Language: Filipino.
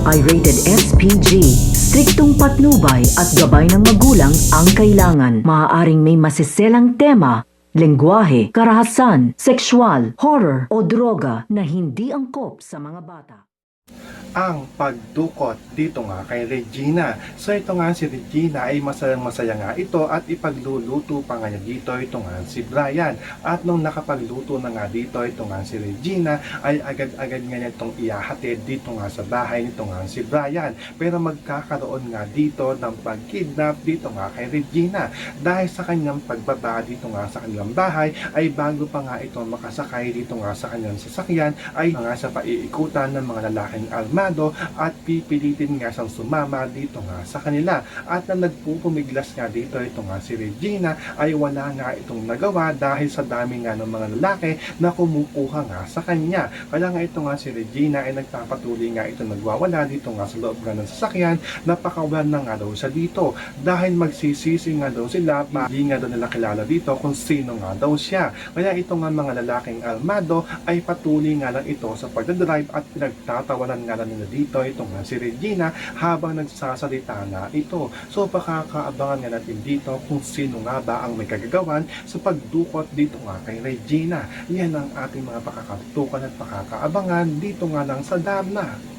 ay rated SPG. Striktong patnubay at gabay ng magulang ang kailangan. Maaaring may masiselang tema, lengguwahe, karahasan, sexual, horror o droga na hindi angkop sa mga bata. Ang pagdukot dito nga kay Regina. So ito nga si Regina ay masayang-masaya nga ito at ipagluluto pa nga niya dito ito nga si Brian. At nung nakapagluto na nga dito ito nga si Regina ay agad-agad nga niya itong ihahatid dito nga sa bahay nito nga si Brian. Pero magkakaroon nga dito ng pagkidnap dito nga kay Regina. Dahil sa kanyang pagbaba dito nga sa kanilang bahay ay bago pa nga ito makasakay dito nga sa kanyang sasakyan ay nga sa paiikutan ng mga lalaking almado at pipilitin nga siyang sumama dito nga sa kanila. At na nagpupumiglas nga dito ito nga si Regina ay wala nga itong nagawa dahil sa dami nga ng mga lalaki na kumukuha nga sa kanya. Kaya nga ito nga si Regina ay nagpapatuloy nga ito nagwawala dito nga sa loob nga ng sasakyan. Napakawalan na nga daw siya dito dahil magsisisi nga daw sila, hindi nga daw nila kilala dito kung sino nga daw siya. Kaya ito nga mga lalaking almado ay patuloy nga lang ito sa pagdadrive at pinagtatawanan nga lang nila dito itong nga si Regina habang nagsasalita na ito. So pakakaabangan nga natin dito kung sino nga ba ang may kagagawan sa pagdukot dito nga kay Regina. Yan ang ating mga pakakatukan at pakakaabangan dito nga lang sa Darna.